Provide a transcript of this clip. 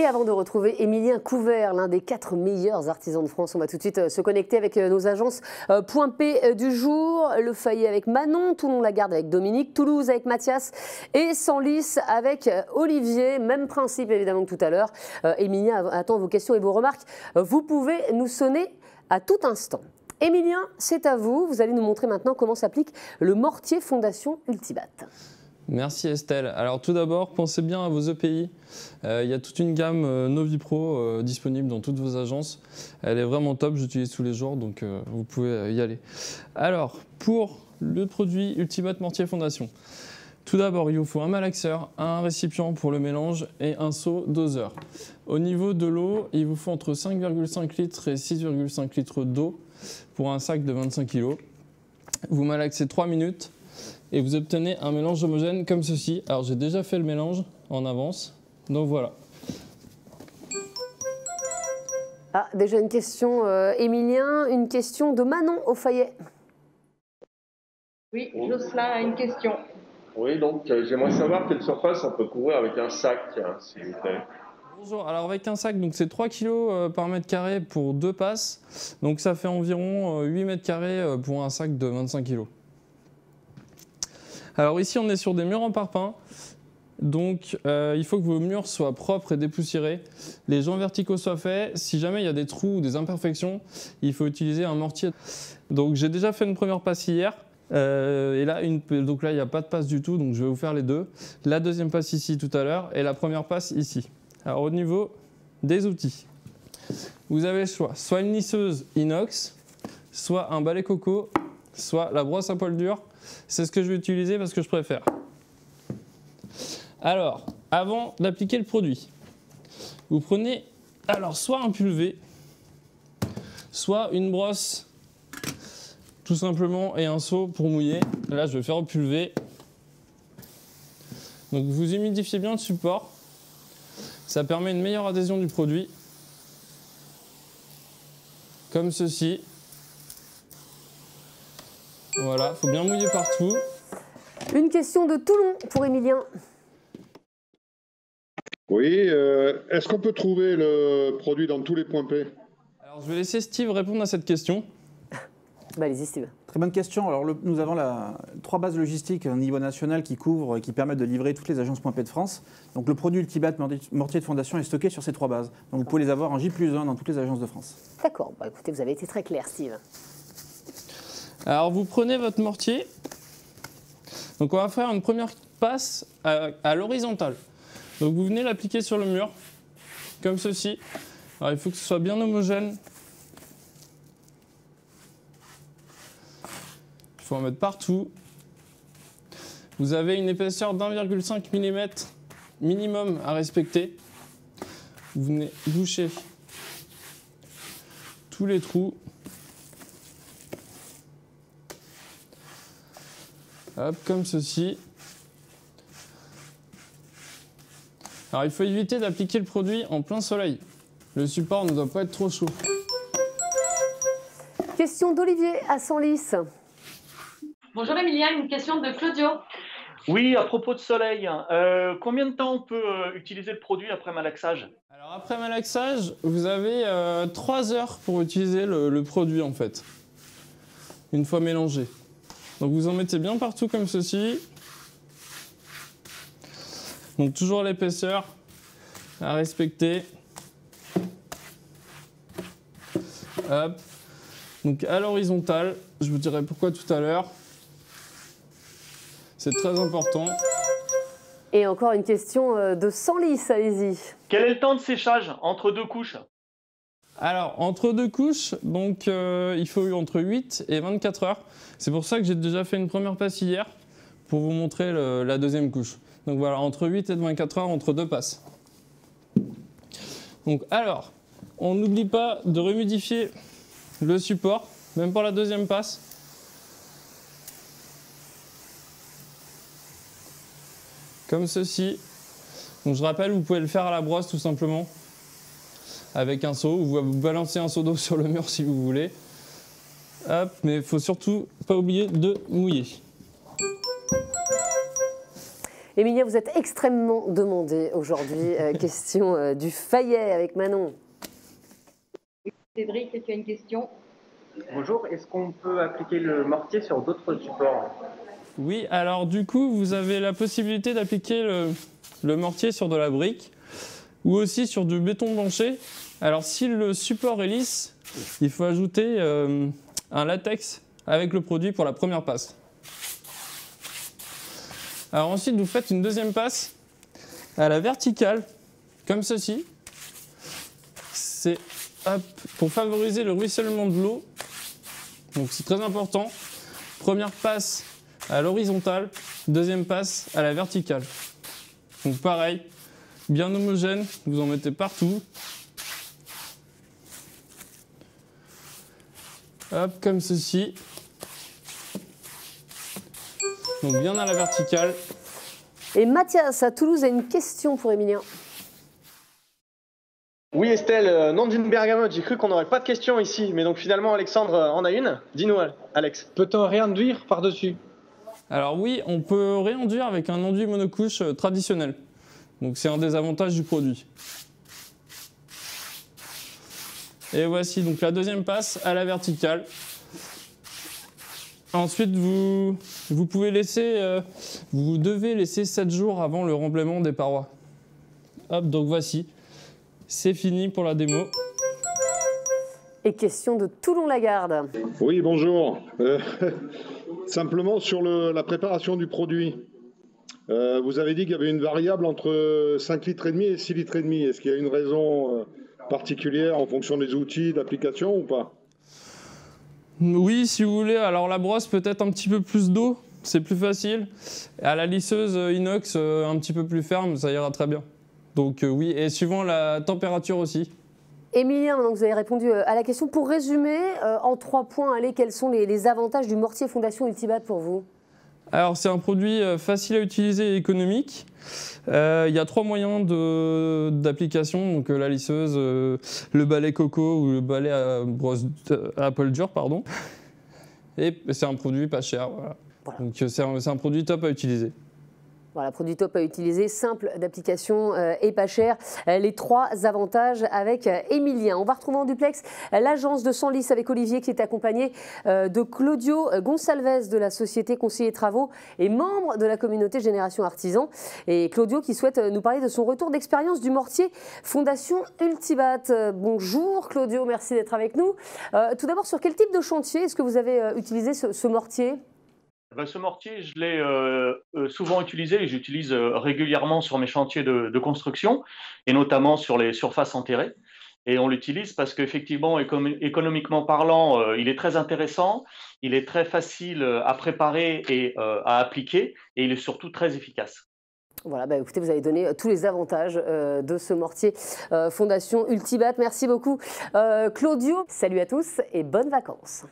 Et avant de retrouver Émilien Couvert, l'un des 4 meilleurs artisans de France, on va tout de suite se connecter avec nos agences Point P du jour. Le Fayet avec Manon, Toulon-la-Garde avec Dominique, Toulouse avec Mathias et Senlis avec Olivier. Même principe évidemment que tout à l'heure. Émilien attend vos questions et vos remarques. Vous pouvez nous sonner à tout instant. Émilien, c'est à vous. Vous allez nous montrer maintenant comment s'applique le mortier Fondation Ultibat. Merci Estelle. Alors tout d'abord, pensez bien à vos EPI. Il y a toute une gamme Novipro disponible dans toutes vos agences. Elle est vraiment top, j'utilise tous les jours, donc vous pouvez y aller. Alors, pour le produit Ultibat Mortier Fondation, tout d'abord, il vous faut un malaxeur, un récipient pour le mélange et un seau doseur. Au niveau de l'eau, il vous faut entre 5,5 litres et 6,5 litres d'eau pour un sac de 25 kg. Vous malaxez 3 minutes. Et vous obtenez un mélange homogène comme ceci. Alors j'ai déjà fait le mélange en avance, donc voilà. Ah, déjà une question, Émilien, une question de Manon au Fayet. Oui, Jocelyn a une question. Oui, donc j'aimerais savoir quelle surface on peut couvrir avec un sac, s'il vous plaît. Bonjour, alors avec un sac, c'est 3 kg par mètre carré pour 2 passes. Donc ça fait environ 8 mètres carrés pour un sac de 25 kg. Alors ici, on est sur des murs en parpaing, donc il faut que vos murs soient propres et dépoussiérés. Les joints verticaux soient faits. Si jamais il y a des trous ou des imperfections, il faut utiliser un mortier. Donc j'ai déjà fait une première passe hier, et là, donc là, il n'y a pas de passe du tout, donc je vais vous faire les deux. La deuxième passe ici tout à l'heure, et la première passe ici. Alors au niveau des outils, vous avez le choix, soit une lisseuse inox, soit un balai coco, soit la brosse à poil dur. C'est ce que je vais utiliser parce que je préfère. Alors, avant d'appliquer le produit, vous prenez soit un pulvé, soit une brosse, tout simplement, et un seau pour mouiller. Là, je vais faire au pulvé. Donc, vous humidifiez bien le support. Ça permet une meilleure adhésion du produit. Comme ceci. Voilà, il faut bien mouiller partout. Une question de Toulon pour Émilien. Oui, est-ce qu'on peut trouver le produit dans tous les points P? Alors, je vais laisser Steve répondre à cette question. Bah, allez-y, Steve. Très bonne question. Alors, nous avons 3 bases logistiques au niveau national qui couvrent, qui permettent de livrer toutes les agences Point P de France. Donc, le produit Ultibat Mortier de Fondation est stocké sur ces 3 bases. Donc, vous pouvez les avoir en J+1 dans toutes les agences de France. D'accord. Bah, écoutez, vous avez été très clair, Steve. Alors vous prenez votre mortier, donc on va faire une première passe à l'horizontale. Donc vous venez l'appliquer sur le mur, comme ceci. Alors il faut que ce soit bien homogène. Il faut en mettre partout. Vous avez une épaisseur d'1,5 mm minimum à respecter. Vous venez boucher tous les trous. Hop, comme ceci. Alors il faut éviter d'appliquer le produit en plein soleil. Le support ne doit pas être trop chaud. Question d'Olivier à Senlis. Bonjour Émilien, une question de Claudio. Oui, à propos de soleil, combien de temps on peut utiliser le produit après malaxage? Alors après malaxage, vous avez 3 heures pour utiliser le produit en fait, une fois mélangé. Donc vous en mettez bien partout comme ceci. Donc toujours l'épaisseur à respecter. Hop. Donc à l'horizontale, je vous dirai pourquoi tout à l'heure. C'est très important. Et encore une question de Senlis, allez-y. Quel est le temps de séchage entre 2 couches? Alors, entre 2 couches, donc il faut entre 8 et 24 heures. C'est pour ça que j'ai déjà fait une première passe hier pour vous montrer la deuxième couche. Donc voilà, entre 8 et 24 heures, entre 2 passes. Donc alors, on n'oublie pas de rehumidifier le support, même pour la deuxième passe. Comme ceci. Donc je rappelle, vous pouvez le faire à la brosse tout simplement, avec un seau, ou vous balancez un seau d'eau sur le mur si vous voulez. Hop, mais il faut surtout pas oublier de mouiller. Emilien, vous êtes extrêmement demandé aujourd'hui. Question du Fayet avec Manon. Cédric, tu as une question? Bonjour, est-ce qu'on peut appliquer le mortier sur d'autres supports? Oui, alors du coup, vous avez la possibilité d'appliquer le mortier sur de la brique ou aussi sur du béton blanché. Alors si le support est lisse, il faut ajouter un latex avec le produit pour la première passe. Alors ensuite, vous faites une deuxième passe à la verticale, comme ceci. C'est pour favoriser le ruissellement de l'eau. Donc c'est très important. Première passe à l'horizontale, deuxième passe à la verticale. Donc pareil, bien homogène, vous en mettez partout. Hop, comme ceci. Donc bien à la verticale. Et Mathias, à Toulouse, a une question pour Emilien. Oui Estelle, nom d'une bergamote, j'ai cru qu'on n'aurait pas de questions ici, mais donc finalement Alexandre en a une. Dis-nous Alex, peut-on réenduire par-dessus? Alors oui, on peut réenduire avec un enduit monocouche traditionnel. Donc c'est un des avantages du produit. Et voici donc la deuxième passe à la verticale. Ensuite, vous pouvez laisser, vous devez laisser 7 jours avant le remblaiement des parois. Hop, donc voici. C'est fini pour la démo. Et question de Toulon-la-Garde. Oui, bonjour. Simplement sur la préparation du produit. Vous avez dit qu'il y avait une variable entre 5,5 litres et 6,5 litres. Est-ce qu'il y a une raison particulière en fonction des outils d'application ou pas? Oui, si vous voulez. Alors la brosse peut-être un petit peu plus d'eau, c'est plus facile. À la lisseuse inox un petit peu plus ferme, ça ira très bien. Donc oui, et suivant la température aussi. Emilien, donc vous avez répondu à la question. Pour résumer, en 3 points, allez, quels sont les avantages du mortier Fondation Ultibat pour vous? Alors c'est un produit facile à utiliser et économique. Il y a 3 moyens d'application, donc la lisseuse, le balai coco ou le balai à Apple dur, pardon. Et c'est un produit pas cher. Voilà. Donc c'est un produit top à utiliser. Voilà, produit top à utiliser, simple d'application et pas cher. Les 3 avantages avec Emilien. On va retrouver en duplex l'agence de Senlis avec Olivier qui est accompagné de Claudio Gonçalves de la société Conseiller Travaux et membre de la communauté Génération Artisan. Et Claudio qui souhaite nous parler de son retour d'expérience du mortier Fondation Ultibat. Bonjour Claudio, merci d'être avec nous. Tout d'abord, sur quel type de chantier est-ce que vous avez utilisé ce mortier ? Ce mortier, je l'ai souvent utilisé et j'utilise régulièrement sur mes chantiers de construction et notamment sur les surfaces enterrées. Et on l'utilise parce qu'effectivement, économiquement parlant, il est très intéressant, il est très facile à préparer et à appliquer et il est surtout très efficace. Voilà, bah écoutez, vous avez donné tous les avantages de ce mortier Fondation Ultibat. Merci beaucoup Claudio. Salut à tous et bonnes vacances.